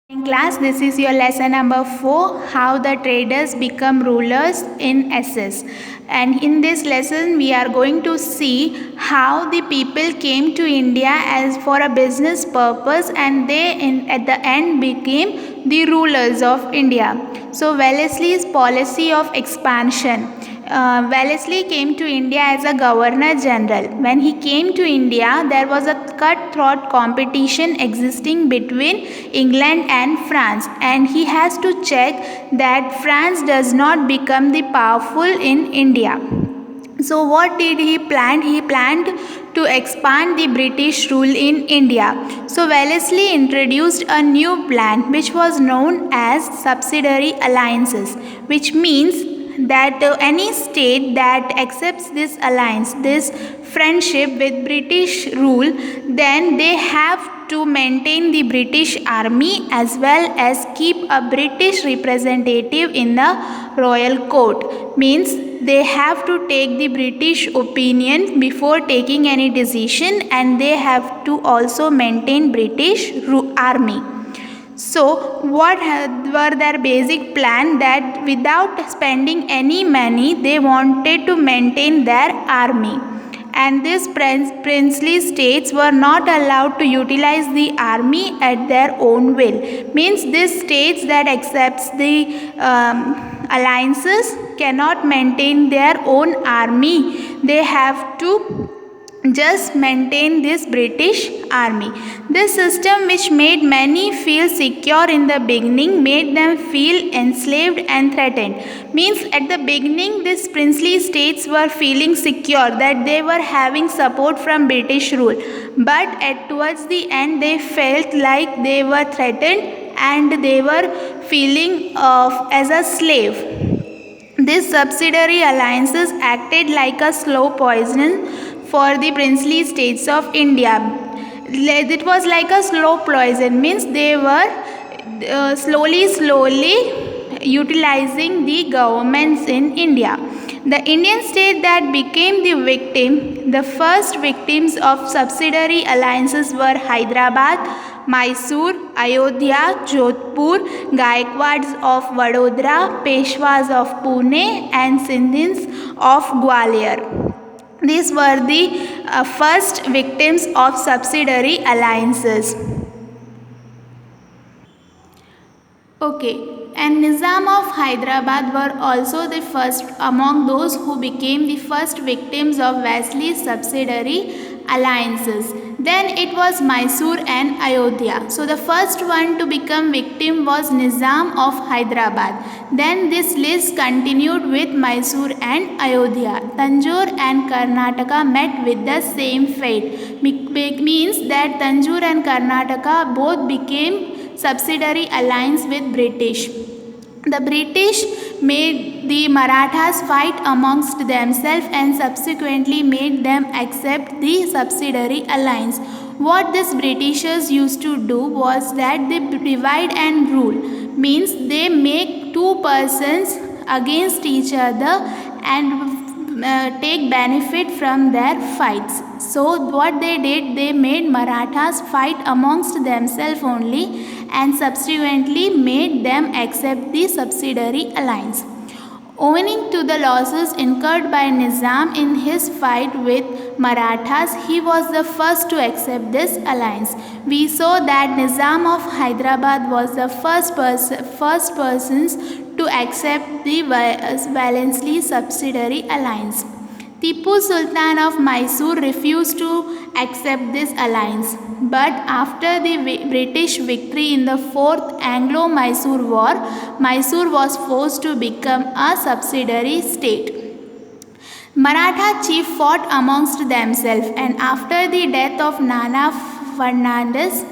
In class, this is your lesson number 4, how the traders become rulers in SS. And in this lesson, we are going to see how the people came to India as for a business purpose, and they at the end became the rulers of India. So Wellesley's policy of expansion. Wellesley came to India as a governor general. When he came to India, there was a cutthroat competition existing between England and France, and he has to check that France does not become the powerful in India. So what did he plan? He planned to expand the British rule in India. So Wellesley introduced a new plan which was known as subsidiary alliances, which means that any state that accepts this alliance, this friendship with British rule, then they have to maintain the British army as well as keep a British representative in the royal court. Means they have to take the British opinion before taking any decision, and they have to also maintain British army. So what were their basic plan? That without spending any money, they wanted to maintain their army, and these princely states were not allowed to utilize the army at their own will. Means these states that accepts the alliances cannot maintain their own army. They have to just maintain this British army. This system, which made many feel secure in the beginning, made them feel enslaved and threatened. Means at the beginning, these princely states were feeling secure that they were having support from British rule, but towards the end they felt like they were threatened and they were feeling as a slave. These subsidiary alliances acted like a slow poison for the princely states of India. It was like a slow poison, means they were slowly utilizing the governments in India. The Indian state that became the first victims of subsidiary alliances were Hyderabad, Mysore, Ayodhya, Jodhpur, Gaikwads of Vadodara, Peshwas of Pune, and Sindhis of Gwalior. These were the first victims of subsidiary alliances. Okay. And Nizam of Hyderabad were also the first among those who became the first victims of Wellesley's subsidiary alliances. Then it was Mysore and Ayodhya. So the first one to become victim was Nizam of Hyderabad. Then this list continued with Mysore and Ayodhya. Tanjore and Karnataka met with the same fate. Means that Tanjore and Karnataka both became subsidiary alliance with British. The British made the Marathas fight amongst themselves and subsequently made them accept the subsidiary alliance. What these Britishers used to do was that they divide and rule. Means they make two persons against each other and take benefit from their fights. So what they did, they made Marathas fight amongst themselves only and subsequently made them accept the subsidiary alliance. Owing to the losses incurred by Nizam in his fight with Marathas, he was the first to accept this alliance. We saw that Nizam of Hyderabad was the first persons to accept the Wellesley subsidiary alliance. Tipu Sultan of Mysore refused to accept this alliance, but after the British victory in the 4th Anglo-Mysore War, Mysore was forced to become a subsidiary state. Maratha chiefs fought amongst themselves, and after the death of Nana Furnawaz,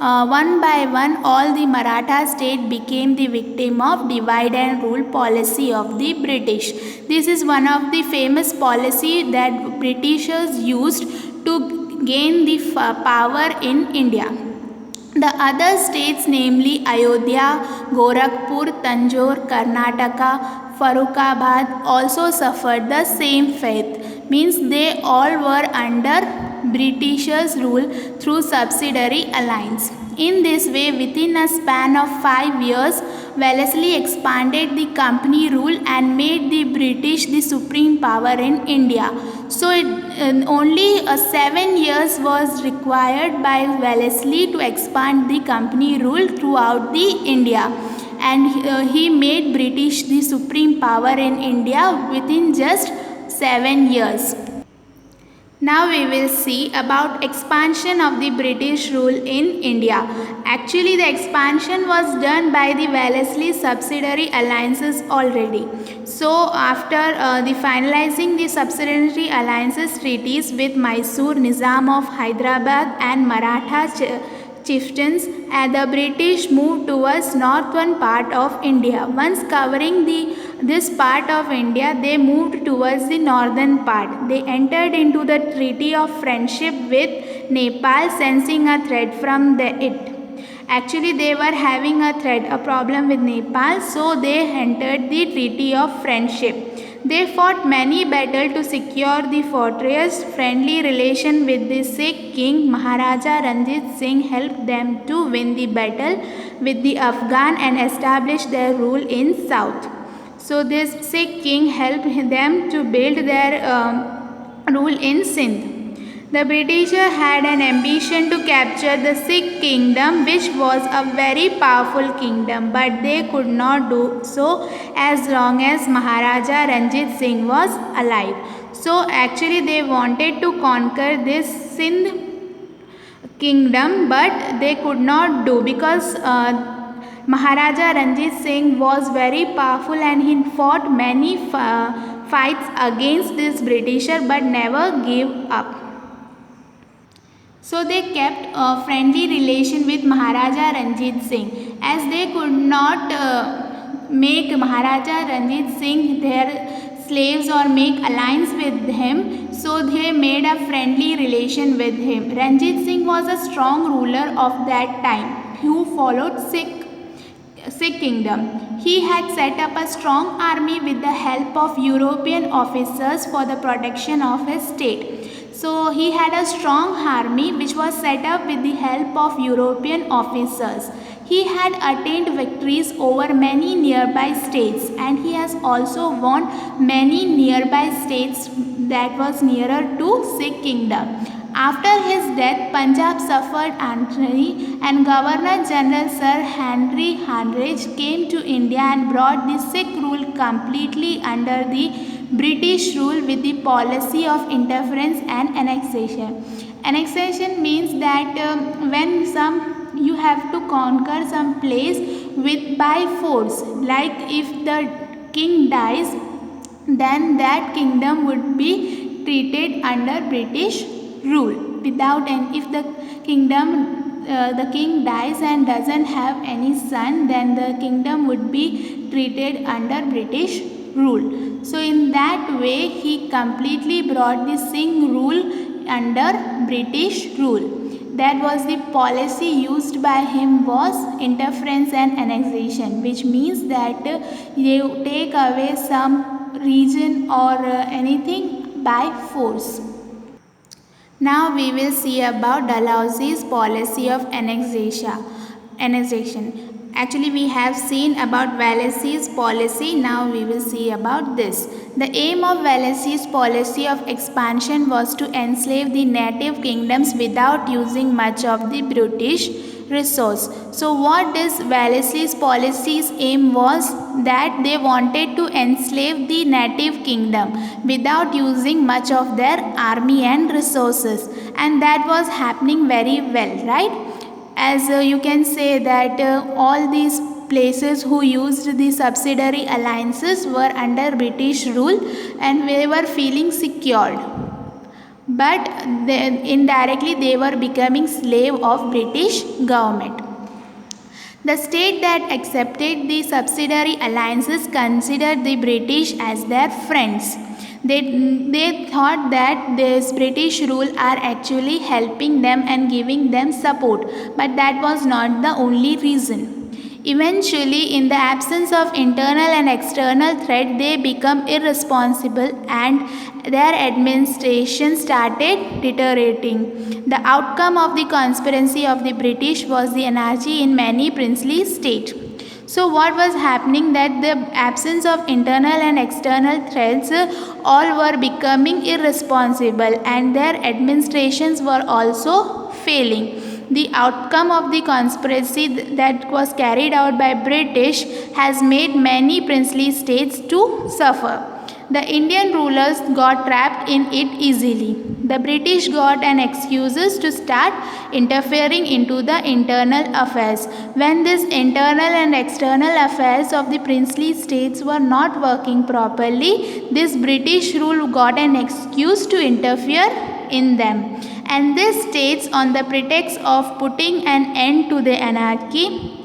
one by one all the Maratha state became the victim of divide and rule policy of the British. This is one of the famous policy that Britishers used to gain the power in India. The other states, namely Ayodhya, Gorakhpur, Tanjore, Karnataka, Farrukhabad, also suffered the same fate. Means they all were under Britishers' rule through subsidiary alliance. In this way, within a span of 5 years, Wellesley expanded the company rule and made the British the supreme power in India. So only 7 years was required by Wellesley to expand the company rule throughout the India, and he made British the supreme power in India within just 7 years. Now we will see about expansion of the British rule in India. Actually, the expansion was done by the Wellesley subsidiary alliances already. So after the finalizing the subsidiary alliances treaties with Mysore, Nizam of Hyderabad and Maratha chieftains, the British moved towards northern part of India. Once covering this part of India, they moved towards the northern part. They entered into the Treaty of Friendship with Nepal, sensing a threat from it. Actually, they were having a problem with Nepal, so they entered the Treaty of Friendship. They fought many battles to secure the fortress. Friendly relation with the Sikh king Maharaja Ranjit Singh helped them to win the battle with the Afghan and establish their rule in south. So this Sikh king helped them to build their rule in Sindh. The British had an ambition to capture the Sikh kingdom, which was a very powerful kingdom, but they could not do so as long as Maharaja Ranjit Singh was alive. So actually they wanted to conquer this Sindh kingdom, but they could not do because Maharaja Ranjit Singh was very powerful and he fought many fights against this Britisher but never gave up. So they kept a friendly relation with Maharaja Ranjit Singh. As they could not make Maharaja Ranjit Singh their slaves or make alliance with him, so they made a friendly relation with him. Ranjit Singh was a strong ruler of that time who followed Sikh kingdom. He had set up a strong army with the help of European officers for the protection of his state. So he had a strong army which was set up with the help of European officers. He had attained victories over many nearby states, and he has also won many nearby states that was nearer to Sikh kingdom. After his death, Punjab suffered anarchy, and Governor General Sir Henry Hanrage came to India and brought the Sikh rule completely under the British rule with the policy of interference and annexation. Annexation means that when you have to conquer some place by force, like if the king dies, then that kingdom would be treated under British rule without, and if the king dies and doesn't have any son, then the kingdom would be treated under British rule. So in that way he completely brought the Sikh rule under British rule. That was the policy used by him, was interference and annexation, which means that you take away some region or anything by force. Now we will see about Dalhousie's policy of annexation. Actually, we have seen about Wellesley's policy. Now we will see about this. The aim of Wellesley's policy of expansion was to enslave the native kingdoms without using much of the British resource. So what this Wellesley's policy's aim was, that they wanted to enslave the native kingdom without using much of their army and resources, and that was happening very well, right? As you can say that all these places who used the subsidiary alliances were under British rule and they were feeling secured. But indirectly they were becoming slave of British government. The state that accepted the subsidiary alliances considered the British as their friends. They thought that this British rule are actually helping them and giving them support, but that was not the only reason. Eventually, in the absence of internal and external threat, they become irresponsible and their administration started deteriorating. The outcome of the conspiracy of the British was the anarchy in many princely states. So what was happening, that the absence of internal and external threats all were becoming irresponsible and their administrations were also failing. The outcome of the conspiracy that was carried out by British has made many princely states to suffer. The Indian rulers got trapped in it easily. The British got an excuses to start interfering into the internal affairs. When these internal and external affairs of the princely states were not working properly, this British rule got an excuse to interfere in them. And these states, on the pretext of putting an end to the anarchy,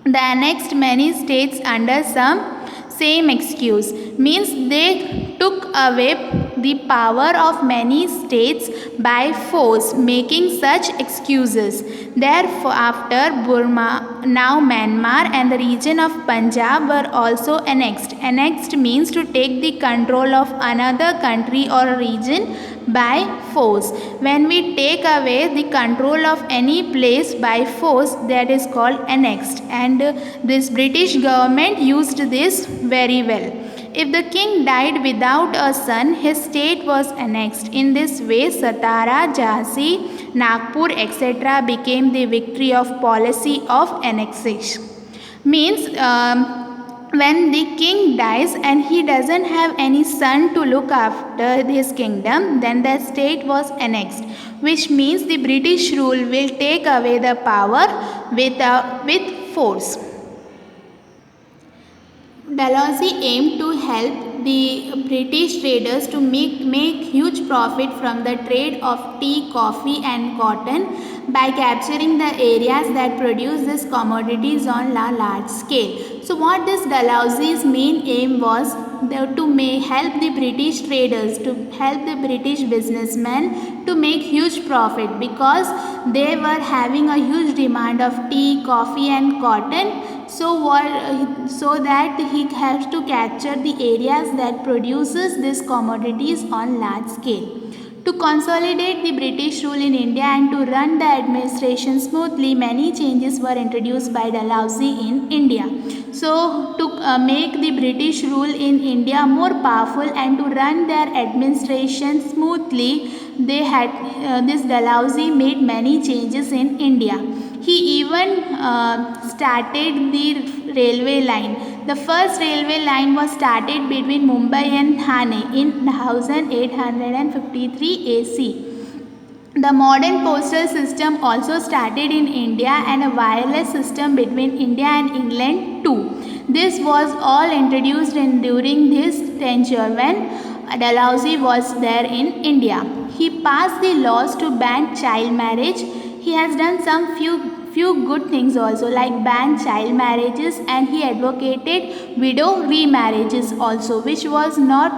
they annexed many states under some same excuse. Means they took away the power of many states by force, making such excuses. Therefore, after Burma, now Myanmar and the region of Punjab were also annexed. Annexed means to take the control of another country or region by force. When we take away the control of any place by force, that is called annexed, and this British government used this very well. If the king died without a son, his state was annexed. In this way, Satara, Jhansi, Nagpur, etc. became the victory of policy of annexation. Means when the king dies and he doesn't have any son to look after his kingdom, then the state was annexed, which means the British rule will take away the power with force. Dalhousie aimed to help the British traders to make huge profit from the trade of tea, coffee and cotton by capturing the areas that produce these commodities on a large scale. So what this Dalhousie's main aim was to help the British traders, to help the British businessmen to make huge profit, because they were having a huge demand of tea, coffee and cotton. So that he has to capture the areas that produces these commodities on large scale. To consolidate the British rule in India and to run the administration smoothly, many changes were introduced by Dalhousie in India. So to make the British rule in India more powerful and to run their administration smoothly, they had this Dalhousie made many changes in India. He even started the railway line. The first railway line was started between Mumbai and Thane in 1853 AC. The modern postal system also started in India, and a wireless system between India and England too. This was all introduced during this tenure when Dalhousie was there in India. He passed the laws to ban child marriage. He has done some few good things also, like ban child marriages, and he advocated widow remarriages also, which was not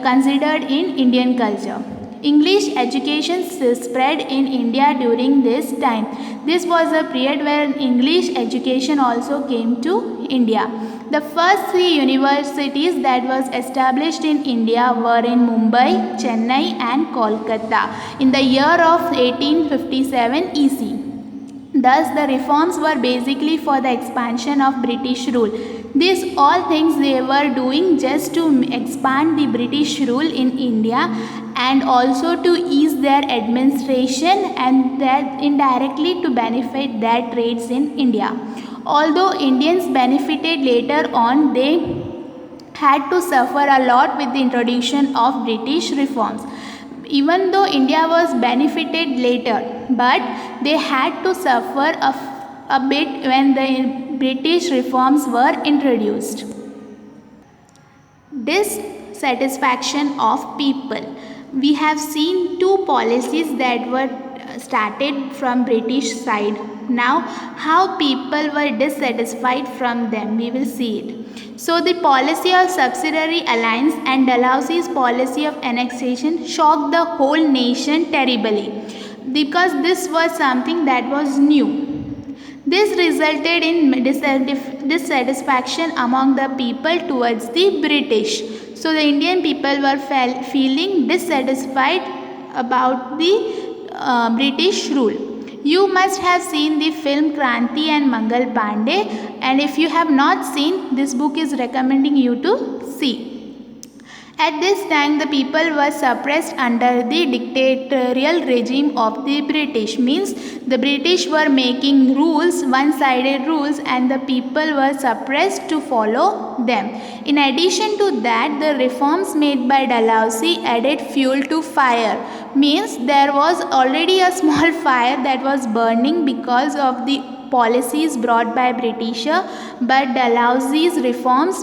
considered in Indian culture. English education spread in India during this time. This was a period where English education also came to India. The first 3 universities that was established in India were in Mumbai, Chennai and Kolkata in the year of 1857 EC. Thus, the reforms were basically for the expansion of British rule. These all things they were doing just to expand the British rule in India and also to ease their administration and that indirectly to benefit their trades in India. Although Indians benefited later on, they had to suffer a lot with the introduction of British reforms. Even though India was benefited later, but they had to suffer a bit when the British reforms were introduced. Dissatisfaction of people. We have seen 2 policies that were started from British side. Now how people were dissatisfied from them, we will see it. So the policy of subsidiary alliance and Dalhousie's policy of annexation shocked the whole nation terribly, because this was something that was new. This resulted in dissatisfaction among the people towards the British. So the Indian people were feeling dissatisfied about the British rule. You must have seen the film Kranti and Mangal Pandey, and if you have not seen, this book is recommending you to see. At this time, the people were suppressed under the dictatorial regime of the British. Means the British were making rules, one-sided rules, and the people were suppressed to follow them. In addition to that, the reforms made by Dalhousie added fuel to fire. Means there was already a small fire that was burning because of the policies brought by Britisher, but Dalhousie's reforms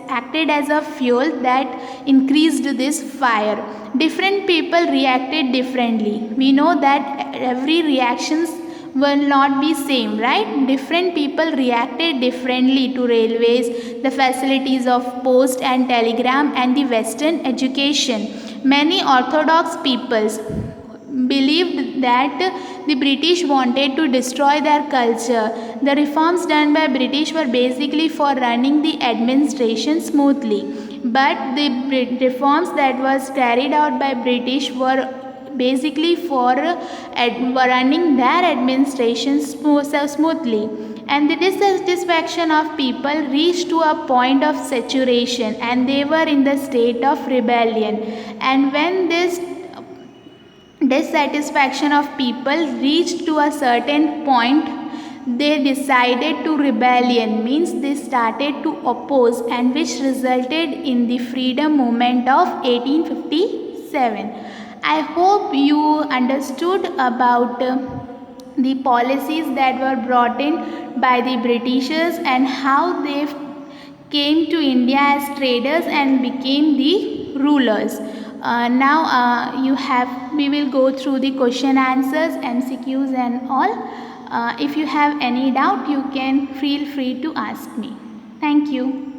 acted as a fuel that increased this fire. Different people reacted differently. We know that every reactions will not be same, right? Different people reacted differently to railways, the facilities of post and telegram, and the Western education. Many orthodox peoples believed that the British wanted to destroy their culture. The reforms done by British were basically for running the administration smoothly, but the reforms that was carried out by British were basically for running their administration smoothly. And the dissatisfaction of people reached to a point of saturation, and they were in the state of rebellion. And when this dissatisfaction of people reached to a certain point, they decided to rebellion. Means they started to oppose, and which resulted in the freedom movement of 1857. I hope you understood about the policies that were brought in by the Britishers and how they came to India as traders and became the rulers. We will go through the question answers, MCQs and all. If you have any doubt, you can feel free to ask me. Thank you.